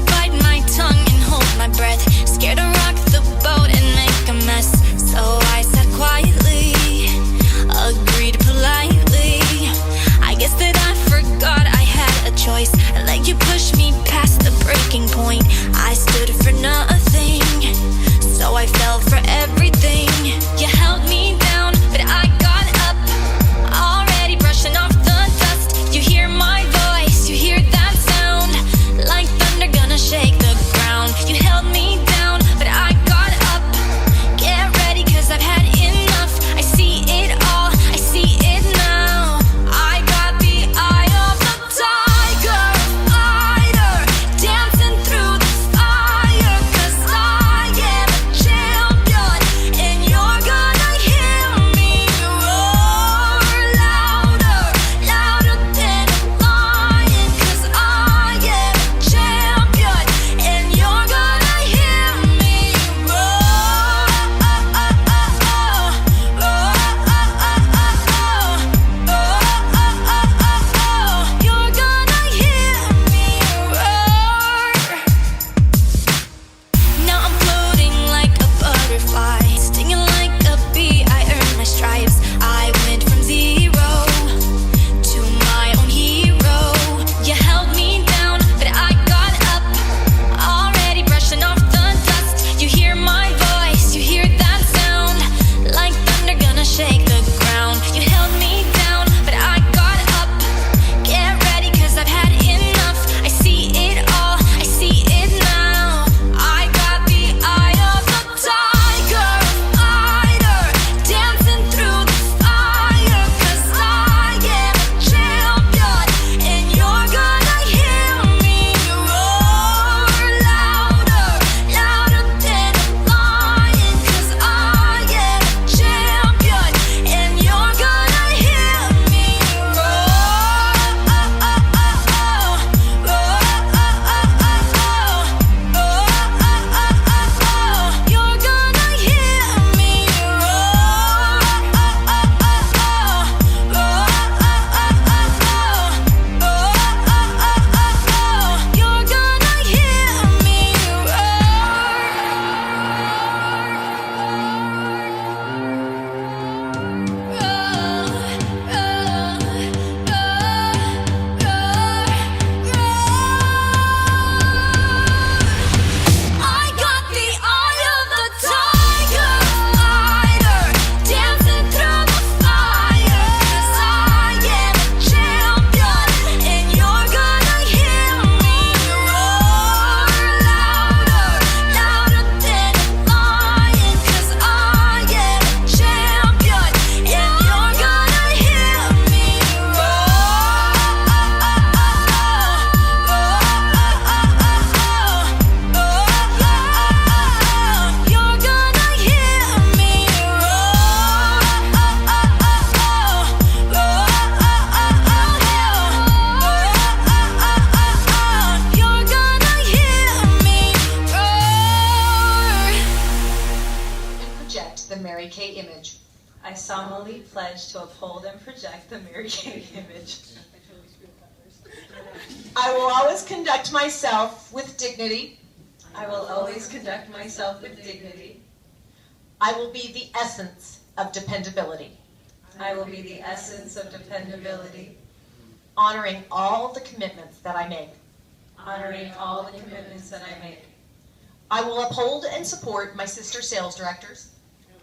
bite my tongue and hold my breath, scared to rock the boat and make a mess. So I sat quietly, agreed politely. I guess that I forgot I had a choice. I let you push me past the breaking point. I stood for nothing, so I fell for everything. You held me down, but I got up, already brushing off the dust. You hear my voice, you hear that sound, like thunder gonna shake the ground. You held me down, but I got up. Get ready, 'cause I've had enough. I see it all, I see it now. I got the eye of the tiger, fighter, dancing through the fire. 'Cause I am a champion, and you're gonna hear me roar louder, louder than a lion. 'Cause I am a champion, and you're gonna hear me roar. You're gonna hear me roar. Now I'm floating like a butterfly, stinging like a bee. I earned my stripes. I went from zero to my own hero. You held me down, but I got up, already brushing off the dust. You hear my voice, you hear that sound, like thunder gonna shake the ground. You held me down, but I got up. Get ready, 'cause I've had enough. I see it all, I see it now. I got the eye of the tiger, fighter, dancing through the fire. 'Cause I am a champion, and you're gonna hear me roar louder, louder than a lion. 'Cause I am a champion, and you're gonna hear me roar. You're gonna hear me roar. You're gonna hear me I got the eye of the tiger, fighter, dancing through the fire. 'Cause I am a champion, and you're gonna hear me roar louder, louder than a lion. 'Cause I am a champion, and you're gonna hear me You're gonna hear me You're gonna hear me roar. And project the Mary Kay image. I solemnly pledge to uphold and project the Mary Kay image. I will always conduct myself with dignity. I will always conduct myself with dignity. I will be the essence of dependability, I will be the essence of dependability, honoring all the commitments that I make. honoring all the commitments that I make. I will uphold and support my sister sales directors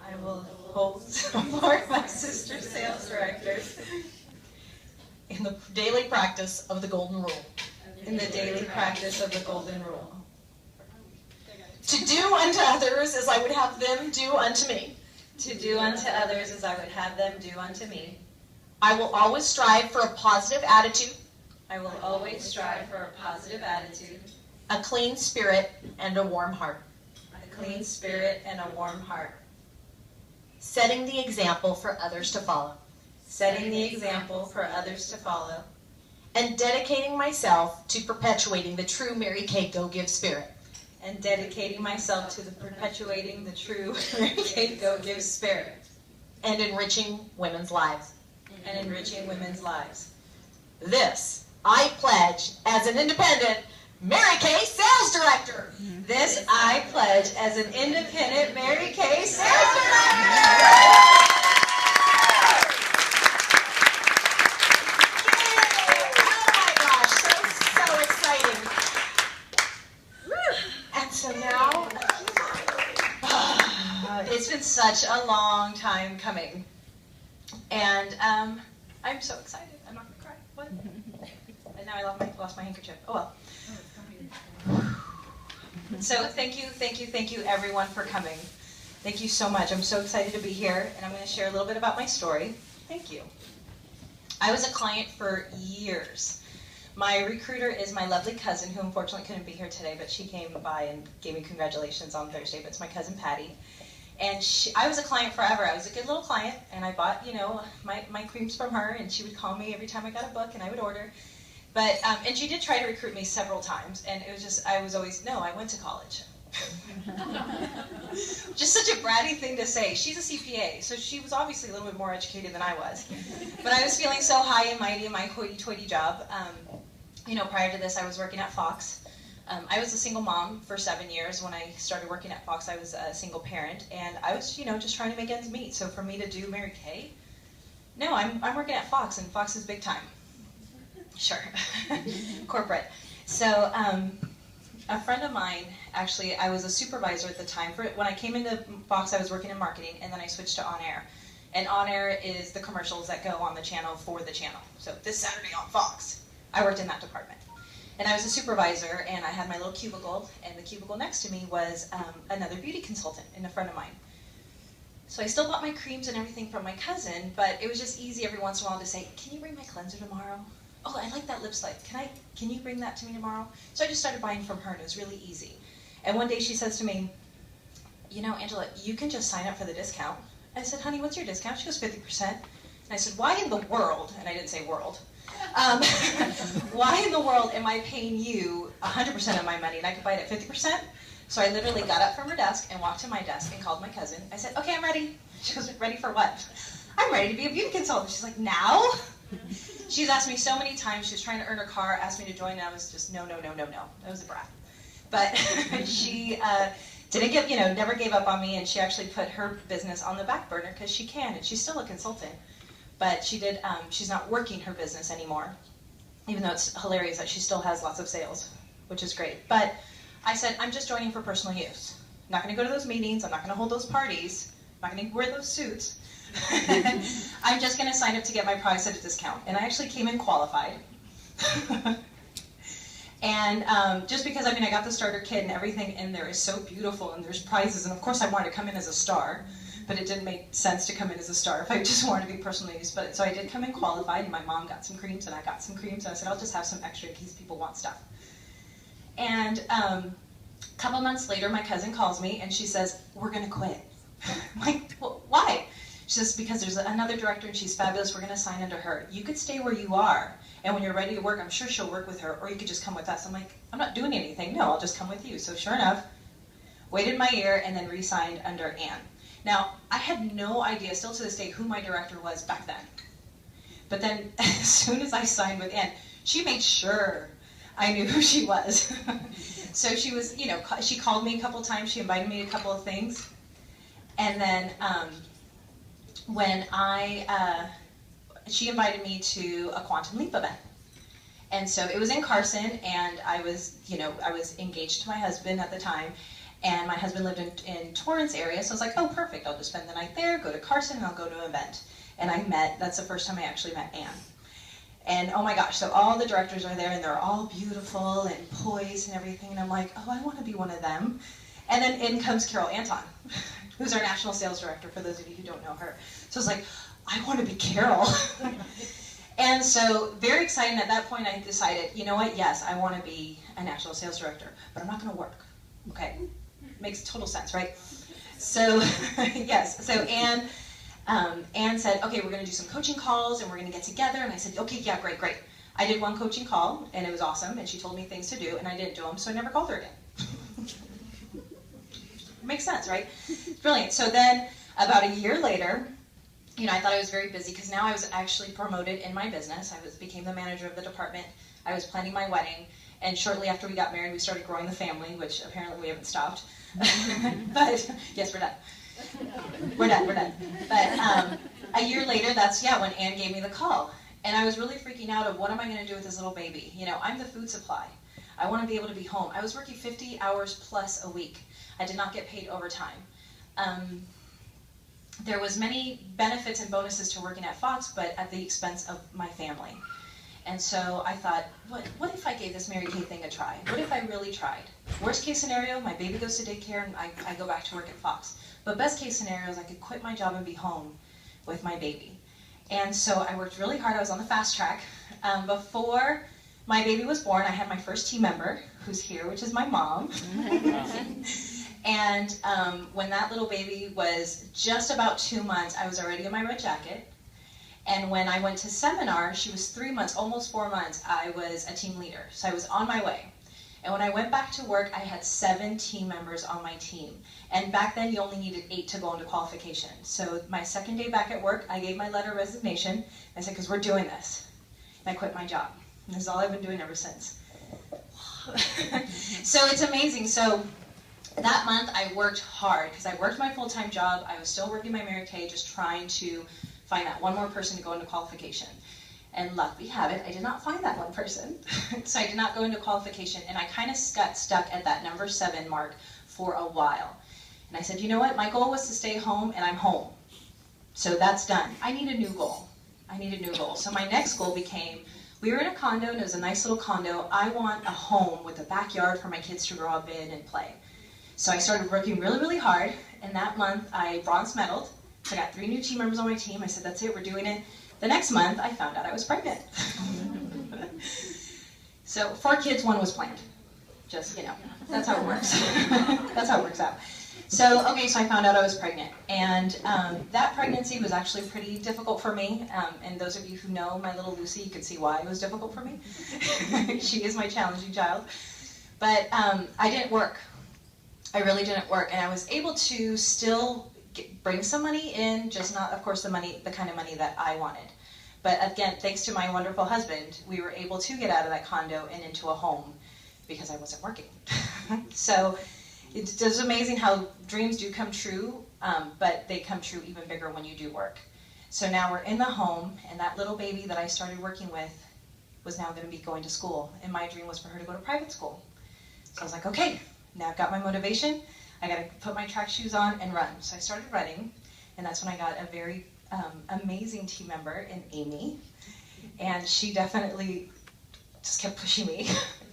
I will uphold and support my sister sales directors in the daily practice of the Golden Rule. in the daily practice of the Golden Rule. To do unto others as I would have them do unto me. To do unto others as I would have them do unto me. I will always strive for a positive attitude, I will always strive for a positive attitude, a clean spirit, and a warm heart, a clean spirit, and a warm heart. setting the example for others to follow, Setting the example for others to follow, and dedicating myself to perpetuating the true Mary Kay Go Give spirit. and dedicating myself to the perpetuating the true Mary Kay Go Give spirit, and enriching women's lives. and enriching women's lives. This I pledge as an independent Mary Kay sales director. This I pledge as an independent Mary Kay sales director. Oh my gosh, so exciting. And so now, it's been such a long time coming. And I'm so excited. I'm not going to cry. What? And now I lost my handkerchief. Oh well. So thank you everyone for coming. Thank you so much. I'm so excited to be here, and I'm going to share a little bit about my story. Thank you. I was a client for years. My recruiter is my lovely cousin, who unfortunately couldn't be here today, but she came by and gave me congratulations on Thursday, but it's my cousin Patty. And I was a client forever. I was a good little client, and I bought, my creams from her, and she would call me every time I got a book, and I would order. But, and she did try to recruit me several times, and it was just, I was always, no, I went to college. Just such a bratty thing to say. She's a CPA, so she was obviously a little bit more educated than I was. But I was feeling so high and mighty in my hoity-toity job. Prior to this, I was working at Fox. I was a single mom for 7 years. When I started working at Fox, I was a single parent, and I was, just trying to make ends meet. So for me to do Mary Kay, no, I'm working at Fox, and Fox is big time. Sure. Corporate. So a friend of mine, actually, I was a supervisor at the time. When I came into Fox, I was working in marketing, and then I switched to On Air. And On Air is the commercials that go on the channel for the channel. So this Saturday on Fox, I worked in that department. And I was a supervisor, and I had my little cubicle, and the cubicle next to me was another beauty consultant and a friend of mine. So I still bought my creams and everything from my cousin, but it was just easy every once in a while to say, can you bring my cleanser tomorrow? Oh, I like that lip slide. Can you bring that to me tomorrow? So I just started buying from her, and it was really easy. And one day she says to me, Angela, you can just sign up for the discount. I said, honey, what's your discount? She goes, 50%. And I said, why in the world, and I didn't say world, why in the world am I paying you 100% of my money and I could buy it at 50%? So I literally got up from her desk and walked to my desk and called my cousin. I said, okay, I'm ready. She goes, ready for what? I'm ready to be a beauty consultant. She's like, now? She's asked me so many times. She was trying to earn her car, asked me to join, and I was just, no. That was a brat. But she didn't never gave up on me, and she actually put her business on the back burner because she can, and she's still a consultant. But she's not working her business anymore, even though it's hilarious that she still has lots of sales, which is great. But I said, I'm just joining for personal use. I'm not going to go to those meetings. I'm not going to hold those parties. I'm not going to wear those suits. I'm just going to sign up to get my products at a discount. And I actually came in qualified. And just because, I got the starter kit and everything in there is so beautiful, and there's prizes, and of course I wanted to come in as a star, but it didn't make sense to come in as a star if I just wanted to be personal use. But so I did come in qualified, and my mom got some creams, and I got some creams, and I said, I'll just have some extra in case people want stuff. And a couple months later, my cousin calls me, and she says, we're going to quit. I'm like, well, why? She says, because there's another director, and she's fabulous, we're going to sign under her. You could stay where you are, and when you're ready to work, I'm sure she'll work with her, or you could just come with us. I'm like, I'm not doing anything. No, I'll just come with you. So sure enough, waited my year, and then re-signed under Ann. Now, I had no idea, still to this day, who my director was back then. But then, as soon as I signed with Ann, she made sure I knew who she was. So she was, she called me a couple times, she invited me to a couple of things. And then when she invited me to a Quantum Leap event. And so it was in Carson, and I was engaged to my husband at the time, and my husband lived in Torrance area, so I was like, oh, perfect, I'll just spend the night there, go to Carson, and I'll go to an event. And that's the first time I actually met Ann. And oh my gosh, so all the directors are there, and they're all beautiful and poised and everything, and I'm like, oh, I want to be one of them. And then in comes Carol Anton, who's our national sales director, for those of you who don't know her. So I was like, I want to be Carol. And so very exciting. At that point, I decided, you know what, yes, I want to be a national sales director, but I'm not going to work. Okay, makes total sense, right? So yes, so Ann said, okay, we're going to do some coaching calls, and we're going to get together. And I said, okay, yeah, great. I did one coaching call, and it was awesome, and she told me things to do, and I didn't do them, so I never called her again. Makes sense, right? Brilliant. So then about a year later, I thought I was very busy, because now I was actually promoted in my business. I became the manager of the department. I was planning my wedding, And shortly after we got married, we started growing the family, which apparently we haven't stopped. But yes, we're done. We're done. But a year later, that's when Ann gave me the call. And I was really freaking out of what am I going to do with this little baby? You know, I'm the food supply. I want to be able to be home. I was working 50 hours plus a week. I did not get paid overtime. There was many benefits and bonuses to working at Fox, but at the expense of my family. And so I thought, what if I gave this Mary Kay thing a try? What if I really tried? Worst case scenario, my baby goes to daycare and I go back to work at Fox. But best case scenario is I could quit my job and be home with my baby. And so I worked really hard. I was on the fast track. Before my baby was born, I had my first team member, who's here, which is my mom. And when that little baby was just about 2 months, I was already in my red jacket. And when I went to seminar, she was 3 months, almost 4 months, I was a team leader. So I was on my way. And when I went back to work, I had 7 team members on my team. And back then, you only needed 8 to go into qualification. So my second day back at work, I gave my letter of resignation. I said, because we're doing this. And I quit my job. And this is all I've been doing ever since. So it's amazing. So that month, I worked hard because I worked my full-time job. I was still working my Mary Kay, just trying to find that one more person to go into qualification. And luck we have it, I did not find that one person. So I did not go into qualification, and I kind of got stuck at that number 7 mark for a while. And I said, you know what, my goal was to stay home, and I'm home. So that's done. I need a new goal. So my next goal became, we were in a condo, and it was a nice little condo. I want a home with a backyard for my kids to grow up in and play. So I started working really, really hard, and that month I bronze medaled. So I got 3 new team members on my team. I said, that's it, we're doing it. The next month, I found out I was pregnant. So 4 kids, 1 was planned. Just, that's how it works. That's how it works out. So, okay, so I found out I was pregnant. And that pregnancy was actually pretty difficult for me. And those of you who know my little Lucy, you can see why it was difficult for me. She is my challenging child. But I didn't work. I really didn't work. And I was able to still bring some money in, just not, of course, the kind of money that I wanted. But again, thanks to my wonderful husband, we were able to get out of that condo and into a home because I wasn't working. So it's just amazing how dreams do come true, but they come true even bigger when you do work. So now we're in the home, and that little baby that I started working with was now going to be going to school, and my dream was for her to go to private school. So I was like, okay, now I've got my motivation. I got to put my track shoes on and run. So I started running, and that's when I got a very amazing team member in Amy. And she definitely just kept pushing me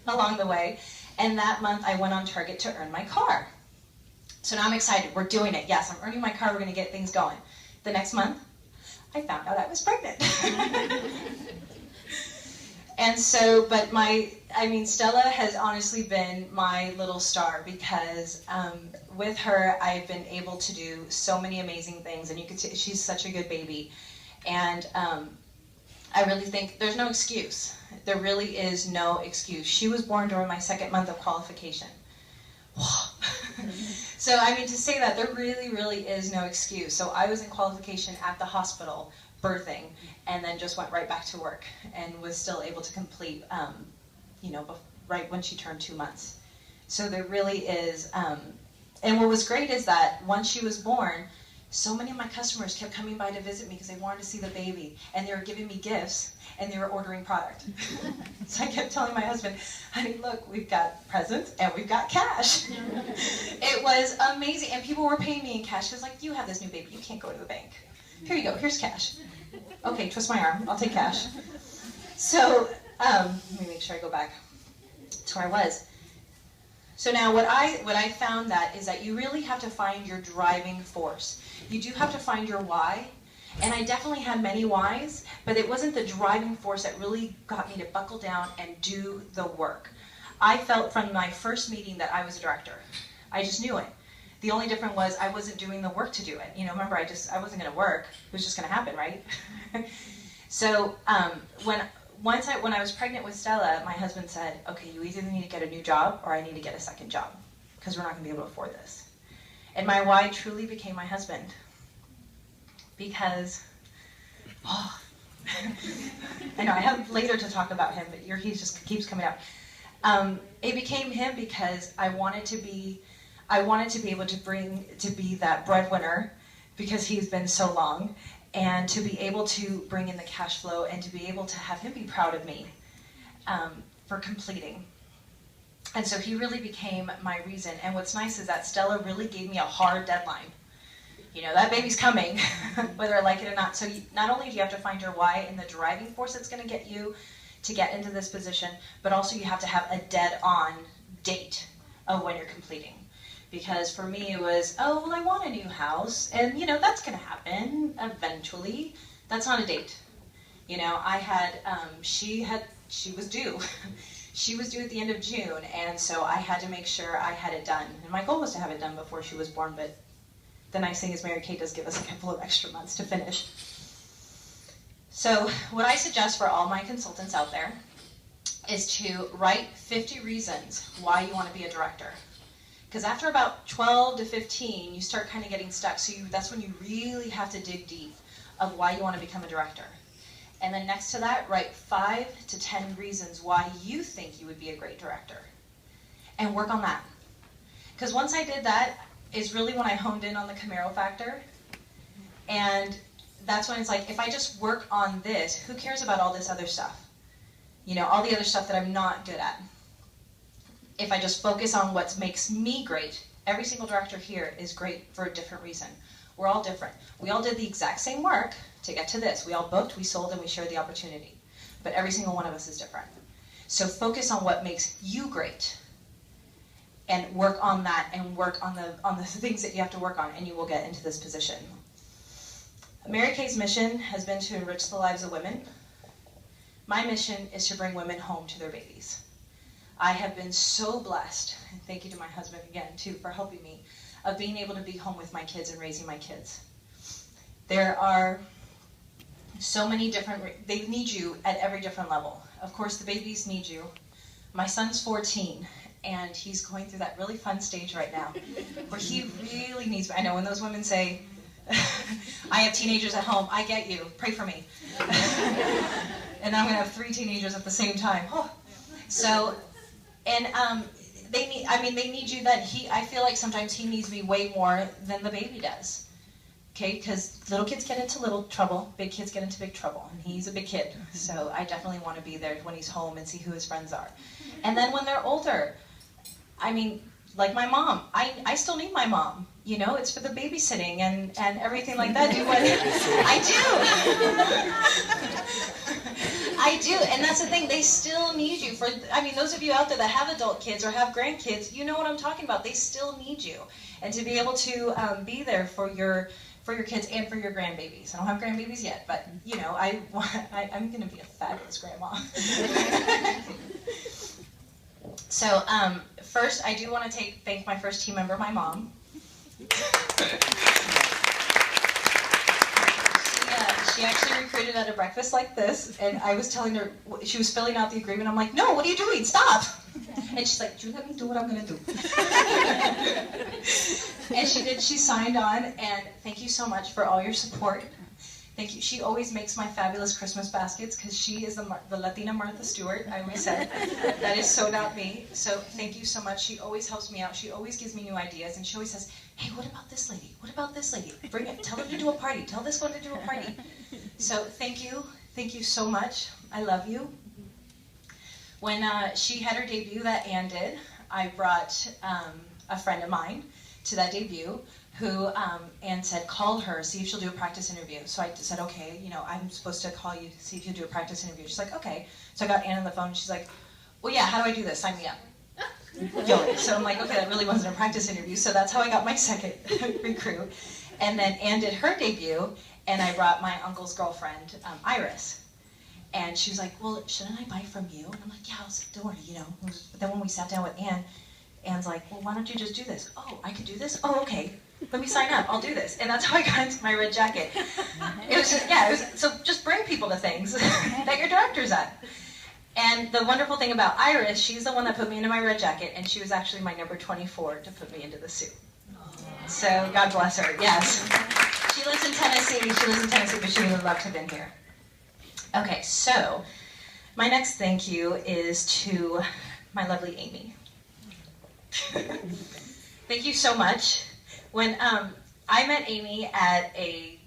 along the way. And that month, I went on target to earn my car. So now I'm excited. We're doing it. Yes, I'm earning my car. We're going to get things going. The next month, I found out I was pregnant. And so, but Stella has honestly been my little star because with her, I've been able to do so many amazing things, and you can see she's such a good baby. And I really think there's no excuse. There really is no excuse. She was born during my 2nd month of qualification. So, to say that, there really, really is no excuse. So I was in qualification at the hospital, birthing, and then just went right back to work and was still able to complete, right when she turned 2 months. So there really is, and what was great is that once she was born, so many of my customers kept coming by to visit me because they wanted to see the baby, and they were giving me gifts, and they were ordering product. So I kept telling my husband, honey, look, we've got presents and we've got cash. It was amazing, and people were paying me in cash because, you have this new baby, you can't go to the bank. Here you go, here's cash. Okay, twist my arm, I'll take cash. So, let me make sure I go back to where I was. So now what I found is that you really have to find your driving force. You do have to find your why. And I definitely had many whys, but it wasn't the driving force that really got me to buckle down and do the work. I felt from my first meeting that I was a director. I just knew it. The only difference was I wasn't doing the work to do it. Remember, I wasn't going to work. It was just going to happen, right? So when I was pregnant with Stella, my husband said, okay, you either need to get a new job or I need to get a second job because we're not going to be able to afford this. And my why truly became my husband because, I know I have later to talk about him, but he just keeps coming out. It became him because I wanted to be able to be that breadwinner, because he's been so long, and to be able to bring in the cash flow, and to be able to have him be proud of me for completing. And so he really became my reason. And what's nice is that Stella really gave me a hard deadline. You know, that baby's coming, whether I like it or not. So not only do you have to find your why and the driving force that's going to get you to get into this position, but also you have to have a dead-on date of when you're completing. Because for me it was, oh, well, I want a new house, and you know, that's going to happen eventually. That's not a date. You know, I had, she was due. She was due at the end of June, and so I had to make sure I had it done. And my goal was to have it done before she was born, but the nice thing is Mary Kay does give us a couple of extra months to finish. So what I suggest for all my consultants out there is to write 50 reasons why you want to be a director. Because after about 12 to 15, you start kind of getting stuck. So that's when you really have to dig deep of why you want to become a director. And then next to that, write 5 to 10 reasons why you think you would be a great director. And work on that. Because once I did that, is really when I honed in on the Camaro factor. And that's when it's like, if I just work on this, who cares about all this other stuff? You know, all the other stuff that I'm not good at. If I just focus on what makes me great, every single director here is great for a different reason. We're all different. We all did the exact same work to get to this. We all booked, we sold, and we shared the opportunity. But every single one of us is different. So focus on what makes you great, and work on that, and work on the things that you have to work on, and you will get into this position. Mary Kay's mission has been to enrich the lives of women. My mission is to bring women home to their babies. I have been so blessed, and thank you to my husband again too for helping me, of being able to be home with my kids and raising my kids. There are so many different, they need you at every different level. Of course, the babies need you. My son's 14, and he's going through that really fun stage right now, where he really needs me. I know when those women say, I have teenagers at home, I get you, pray for me. And I'm gonna have 3 teenagers at the same time. Oh. So, and they need you that I feel like sometimes he needs me way more than the baby does. Okay, because little kids get into little trouble, big kids get into big trouble, and he's a big kid, so I definitely want to be there when he's home and see who his friends are. And then when they're older, I mean, like my mom, I still need my mom, you know, it's for the babysitting and everything like that. I do, and that's the thing, they still need you. Those of you out there that have adult kids or have grandkids, you know what I'm talking about, they still need you. And to be able to be there for your kids and for your grandbabies. I don't have grandbabies yet, but you know, I'm going to be a fabulous grandma. So first, I do want to thank my first team member, my mom. She actually recruited at a breakfast like this, and I was telling her, she was filling out the agreement. I'm like, no, what are you doing? Stop! And she's like, do you let me do what I'm going to do? And she did. She signed on, and thank you so much for all your support. Thank you. She always makes my fabulous Christmas baskets, because she is the Latina Martha Stewart, I always said. That is so not me. So thank you so much. She always helps me out. She always gives me new ideas, and she always says, hey, what about this lady? What about this lady? Bring it. Tell her to do a party. Tell this one to do a party. So thank you. Thank you so much. I love you. When she had her debut that Ann did, I brought a friend of mine to that debut who Ann said, call her, see if she'll do a practice interview. So I said, okay, you know, I'm supposed to call you, see if you'll do a practice interview. She's like, okay. So I got Ann on the phone, and she's like, well, yeah, how do I do this? Sign me up. So I'm like, okay, that really wasn't a practice interview. So that's how I got my second recruit. And then Ann did her debut, and I brought my uncle's girlfriend, Iris. And she was like, well, shouldn't I buy from you? And I'm like, yeah, don't worry, you know. But then when we sat down with Ann, Ann's like, well, why don't you just do this? Oh, I could do this? Oh, okay. Let me sign up. I'll do this. And that's how I got into my red jacket. It was just, so just bring people to things that your director's at. And the wonderful thing about Iris, she's the one that put me into my red jacket, and she was actually my number 24 to put me into the suit. So God bless her, yes. She lives in Tennessee, but she would love to have been here. Okay, so my next thank you is to my lovely Amy. Thank you so much. When I met Amy at a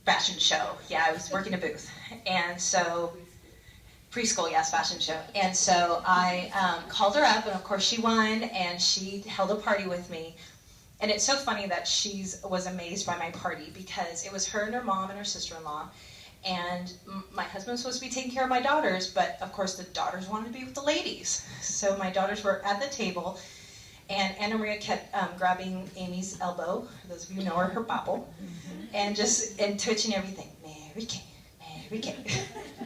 fashion show. Yeah, I was working a booth. And so, preschool, yes, fashion show. And so I called her up, and of course she won, and she held a party with me. And it's so funny that she was amazed by my party, because it was her and her mom and her sister-in-law. And my husband was supposed to be taking care of my daughters, but of course the daughters wanted to be with the ladies. So my daughters were at the table, and Anna Maria kept grabbing Amy's elbow, for those of you who know her bobble, and twitching everything. Mary Kay, Mary Kay.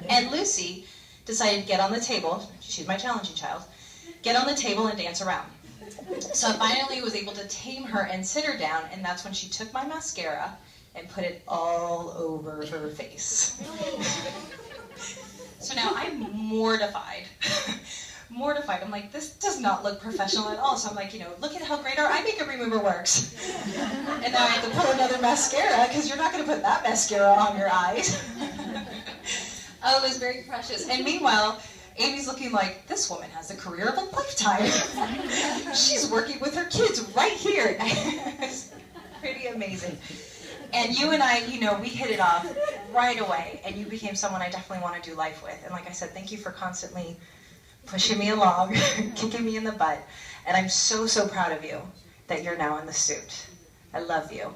And Lucy decided to get on the table, she's my challenging child, get on the table and dance around. So I finally was able to tame her and sit her down, and that's when she took my mascara and put it all over her face. So now I'm mortified. Mortified. I'm like, this does not look professional at all. So I'm like, look at how great our eye makeup remover works. And now I have to put another mascara, because you're not going to put that mascara on your eyes. Oh, it was very precious. And meanwhile, Amy's looking like, this woman has the career of a lifetime. She's working with her kids right here. It's pretty amazing. And you and I, we hit it off right away, and you became someone I definitely want to do life with. And like I said, thank you for constantly pushing me along, kicking me in the butt. And I'm so, so proud of you that you're now in the suit. I love you.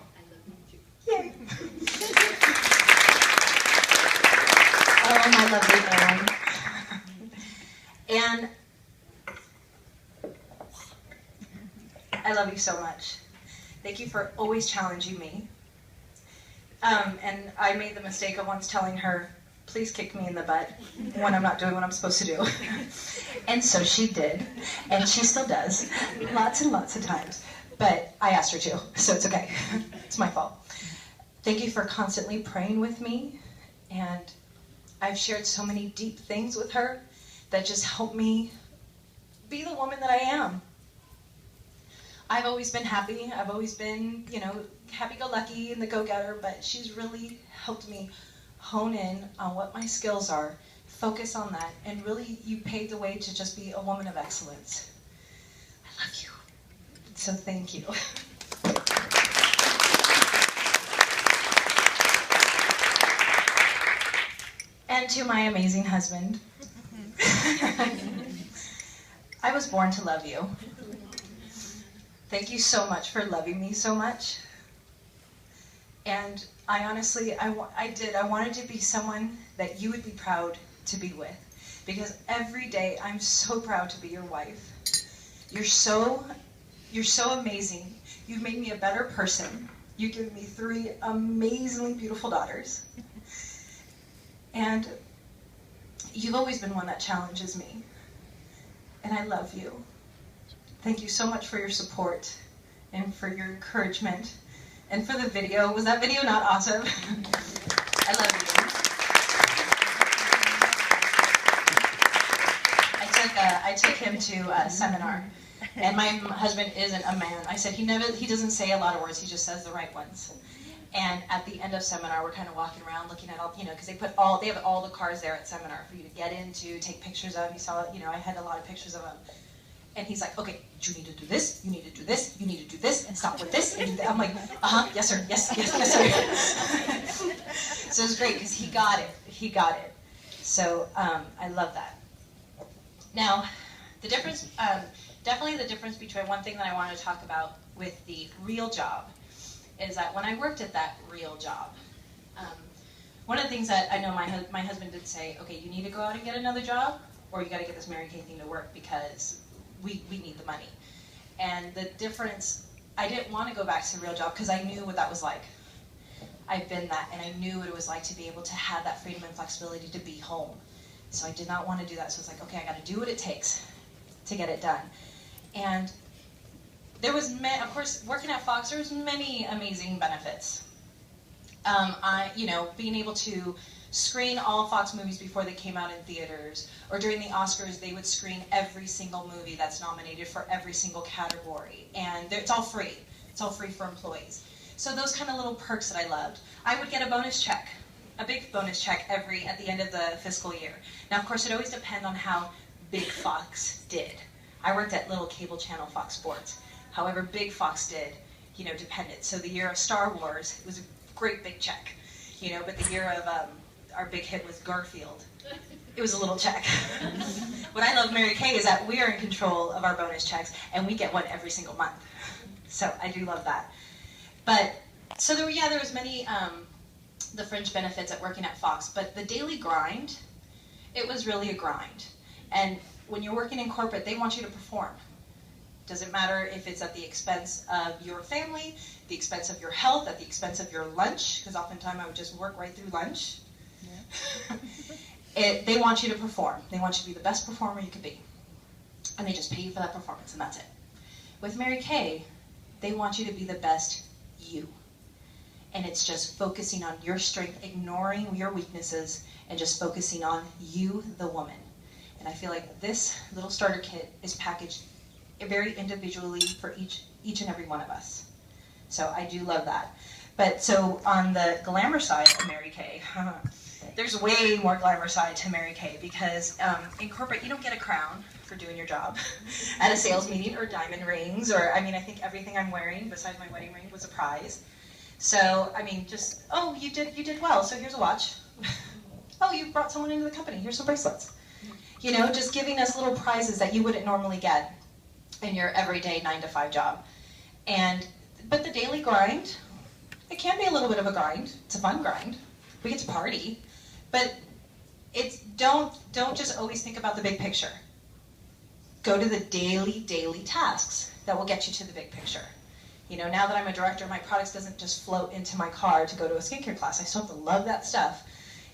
Yay. Oh, my lovely Anne. And I love you so much. Thank you for always challenging me. And I made the mistake of once telling her, please kick me in the butt when I'm not doing what I'm supposed to do. And so she did, and she still does, lots and lots of times. But I asked her to, so it's okay. It's my fault. Thank you for constantly praying with me, and I've shared so many deep things with her that just help me be the woman that I am. I've always been happy. I've always been, happy-go-lucky and the go-getter, but she's really helped me hone in on what my skills are, focus on that, and really you paved the way to just be a woman of excellence. I love you. So thank you. And to my amazing husband, I was born to love you. Thank you so much for loving me so much. And I honestly, I wanted to be someone that you would be proud to be with. Because every day I'm so proud to be your wife. You're so amazing. You've made me a better person. You've given me 3 amazingly beautiful daughters. And you've always been one that challenges me. And I love you. Thank you so much for your support and for your encouragement and for the video. Was that video not awesome? I love you. I took him to a seminar, and my husband isn't a man. I said he doesn't say a lot of words. He just says the right ones. And at the end of seminar, we're kind of walking around looking at all, because they have all the cars there at seminar for you to get into, take pictures of. You saw, I had a lot of pictures of them. And he's like, okay, you need to do this, you need to do this, you need to do this, and stop with this, and do that. I'm like, yes sir, yes sir. So it was great, because he got it. So I love that. Now, the difference, definitely the difference between one thing that I want to talk about with the real job is that when I worked at that real job, one of the things that I know my husband did say, okay, you need to go out and get another job, or you got to get this Mary Kay thing to work, because we need the money. And the difference, I didn't want to go back to the real job because I knew what that was like. I've been that, and I knew what it was like to be able to have that freedom and flexibility to be home. So I did not want to do that. So it's like, okay, I got to do what it takes to get it done. And there was, of course, working at Fox, there was many amazing benefits. Being able to screen all Fox movies before they came out in theaters, or during the Oscars they would screen every single movie that's nominated for every single category, and it's all free. It's all free for employees. So those kind of little perks that I loved. I would get a bonus check, a big bonus check at the end of the fiscal year. Now of course it always depends on how Big Fox did. I worked at little cable channel Fox Sports. However, Big Fox did, depended. So the year of Star Wars, it was a great big check, but the year of our big hit was Garfield. It was a little check. What I love, Mary Kay, is that we are in control of our bonus checks, and we get one every single month. So I do love that. But, so there was many, the fringe benefits at working at Fox, but the daily grind, it was really a grind. And when you're working in corporate, they want you to perform. Doesn't matter if it's at the expense of your family, the expense of your health, at the expense of your lunch, because oftentimes I would just work right through lunch. Yeah. They want you to perform. They want you to be the best performer you could be. And they just pay you for that performance, and that's it. With Mary Kay, they want you to be the best you. And it's just focusing on your strength, ignoring your weaknesses, and just focusing on you, the woman. And I feel like this little starter kit is packaged very individually for each and every one of us. So I do love that. But so on the glamour side of Mary Kay, there's way more glamour side to Mary Kay, because in corporate you don't get a crown for doing your job at a sales meeting, or diamond rings, or I think everything I'm wearing besides my wedding ring was a prize. So just, oh, you did well, so here's a watch. Oh, you brought someone into the company, here's some bracelets. Just giving us little prizes that you wouldn't normally get in your everyday 9-to-5 job. But the daily grind, it can be a little bit of a grind. It's a fun grind. We get to party, but don't just always think about the big picture. Go to the daily tasks that will get you to the big picture. Now that I'm a director, my products doesn't just float into my car to go to a skincare class. I still have to love that stuff,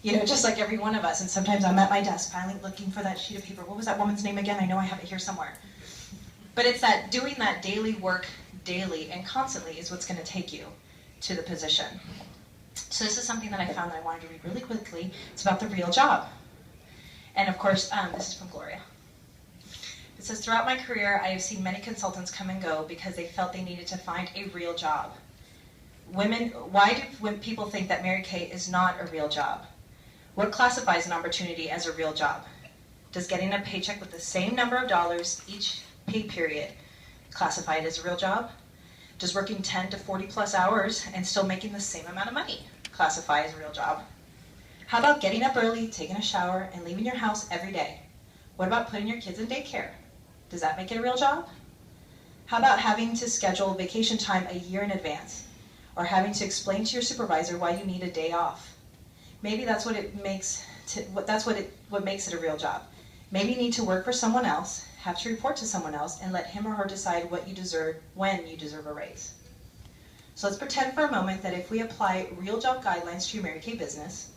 just like every one of us. And sometimes I'm at my desk finally looking for that sheet of paper. What was that woman's name again? I know I have it here somewhere. But it's that doing that daily work daily and constantly is what's going to take you to the position. So this is something that I found that I wanted to read really quickly. It's about the real job. And of course, this is from Gloria. It says, throughout my career, I have seen many consultants come and go because they felt they needed to find a real job. Why do people think that Mary Kay is not a real job? What classifies an opportunity as a real job? Does getting a paycheck with the same number of dollars each pay period classify it as a real job? Does working 10 to 40 plus hours and still making the same amount of money classify as a real job? How about getting up early, taking a shower, and leaving your house every day? What about putting your kids in daycare? Does that make it a real job? How about having to schedule vacation time a year in advance, or having to explain to your supervisor why you need a day off? Maybe that's what makes it a real job. Maybe you need to work for someone else, have to report to someone else, and let him or her decide what you deserve, when you deserve a raise. So let's pretend for a moment that if we apply real job guidelines to your Mary Kay business,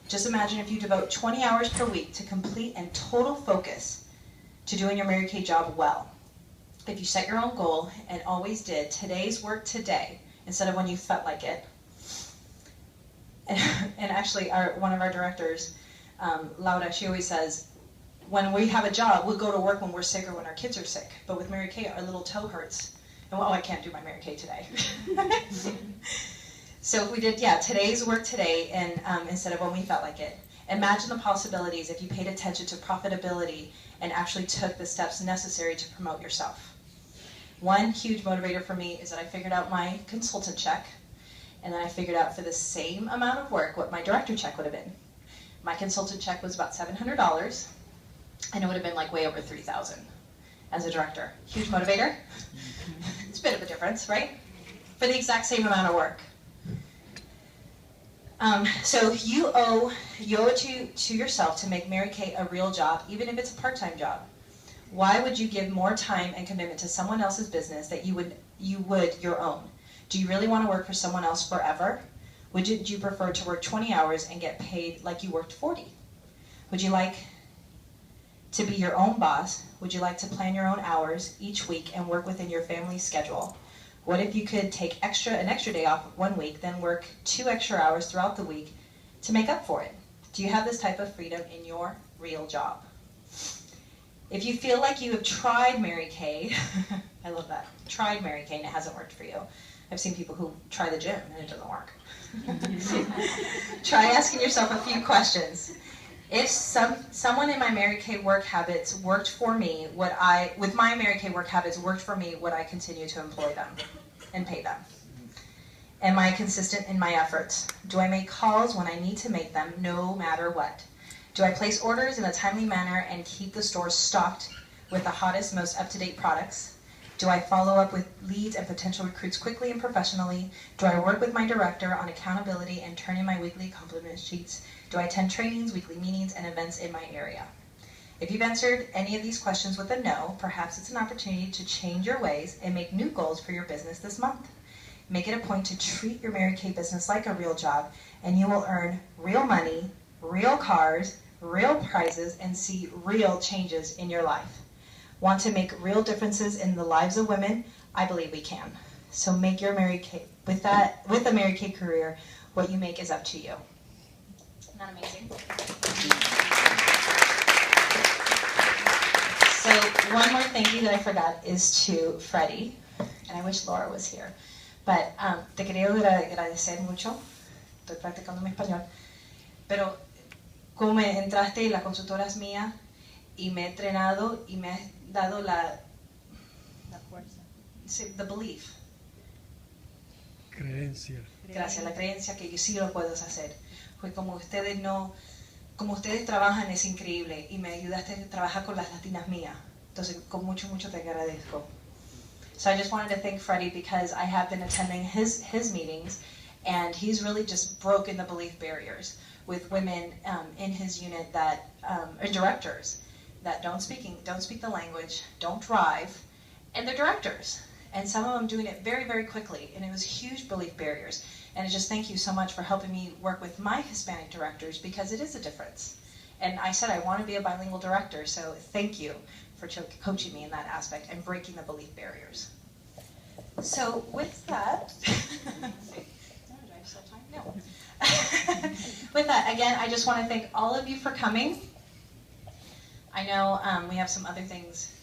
just imagine if you devote 20 hours per week to complete and total focus to doing your Mary Kay job well. If you set your own goal and always did today's work today instead of when you felt like it. And actually, one of our directors, Laura, she always says, when we have a job, we'll go to work when we're sick or when our kids are sick. But with Mary Kay, our little toe hurts. And I can't do my Mary Kay today. So if we did, today's work today, and instead of when we felt like it. Imagine the possibilities if you paid attention to profitability and actually took the steps necessary to promote yourself. One huge motivator for me is that I figured out my consultant check, and then I figured out for the same amount of work what my director check would have been. My consultant check was about $700, and it would have been like way over $3,000 as a director. Huge motivator. It's a bit of a difference, right? For the exact same amount of work. So you owe it to yourself to make Mary Kay a real job, even if it's a part-time job. Why would you give more time and commitment to someone else's business that you would your own? Do you really want to work for someone else forever? Would you prefer to work 20 hours and get paid like you worked 40? Would you like to be your own boss? Would you like to plan your own hours each week and work within your family's schedule? What if you could take an extra day off 1 week, then work 2 extra hours throughout the week to make up for it? Do you have this type of freedom in your real job? If you feel like you have tried Mary Kay, I love that, tried Mary Kay and it hasn't worked for you. I've seen people who try the gym and it doesn't work. Try asking yourself a few questions. If someone in my Mary Kay work habits worked for me, would I continue to employ them and pay them? Am I consistent in my efforts? Do I make calls when I need to make them, no matter what? Do I place orders in a timely manner and keep the store stocked with the hottest, most up-to-date products? Do I follow up with leads and potential recruits quickly and professionally? Do I work with my director on accountability and turn in my weekly compliment sheets? Do I attend trainings, weekly meetings, and events in my area? If you've answered any of these questions with a no, perhaps it's an opportunity to change your ways and make new goals for your business this month. Make it a point to treat your Mary Kay business like a real job, and you will earn real money, real cars, real prizes, and see real changes in your life. Want to make real differences in the lives of women? I believe we can. So make your Mary Kay, with a Mary Kay career, what you make is up to you. Isn't that amazing? So one more thank you that I forgot is to Freddie, and I wish Laura was here. But te quería agradecer mucho, estoy practicando mi español, pero como entraste, la consultora es mía, y me he entrenado y me has dado la fuerza, the belief. Creencia. Gracias, la creencia que yo sí lo puedo hacer. Pues como ustedes trabajan es increíble y me ayudaste a trabajar con las latinas mías. Entonces, con mucho te agradezco. So I just wanted to thank Freddie because I have been attending his meetings, and he's really just broken the belief barriers with women in his unit that are directors that don't speak the language, don't drive, and they're directors. And some of them doing it very, very quickly, and it was huge belief barriers. And I just thank you so much for helping me work with my Hispanic directors because it is a difference. And I said I want to be a bilingual director, so thank you for coaching me in that aspect and breaking the belief barriers. So with that, no. With that, again, I just want to thank all of you for coming. I know we have some other things.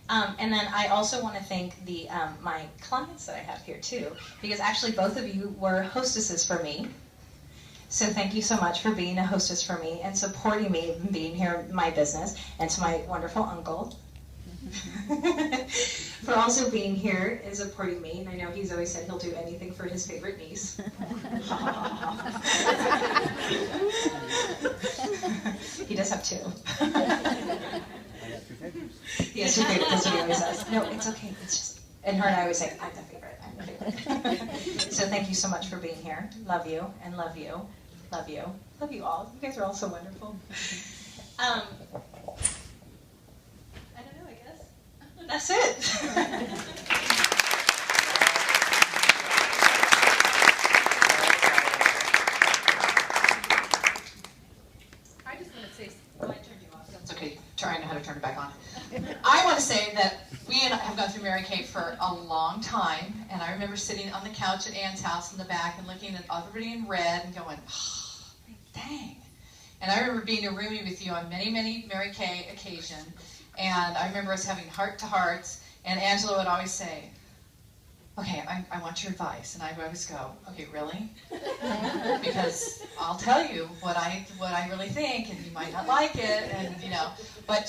And then I also want to thank my clients that I have here too, because actually both of you were hostesses for me. So thank you so much for being a hostess for me and supporting me and being here in my business, and to my wonderful uncle for also being here and supporting me. And I know he's always said he'll do anything for his favorite niece. He does have two. He has two favorites, that's what he always says. No, it's okay, it's just, and her and I always say, I'm the favorite, I'm the favorite. So thank you so much for being here. Love you, and love you, love you. Love you all. You guys are all so wonderful. I don't know, I guess. That's it. I know how to turn it back on. I want to say that we have gone through Mary Kay for a long time, and I remember sitting on the couch at Ann's house in the back and looking at everybody in red and going, oh, dang. And I remember being a roomie with you on many, many Mary Kay occasions, and I remember us having heart-to-hearts, and Angela would always say, okay, I want your advice. And I would always go, okay, really? Because I'll tell you what I really think, and you might not like it, and but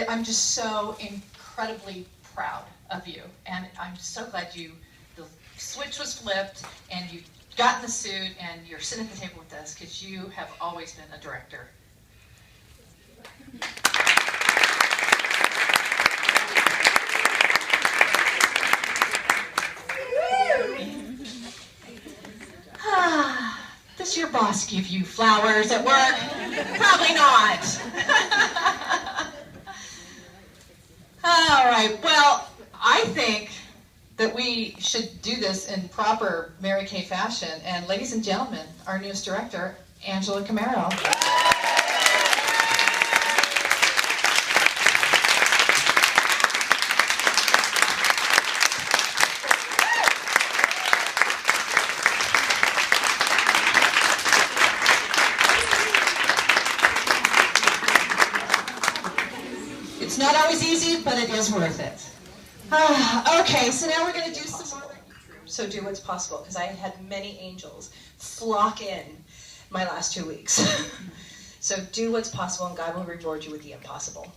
I'm just so incredibly proud of you, and I'm so glad the switch was flipped, and you got in the suit, and you're sitting at the table with us, because you have always been a director. Does your boss give you flowers at work? Probably not. All right, well, I think that we should do this in proper Mary Kay fashion. And ladies and gentlemen, our newest director, Angela Camaro. It's not always easy, but it is worth it. Okay, so now we're going to do some more. So do what's possible, because I had many angels flock in my last 2 weeks. So do what's possible, and God will reward you with the impossible.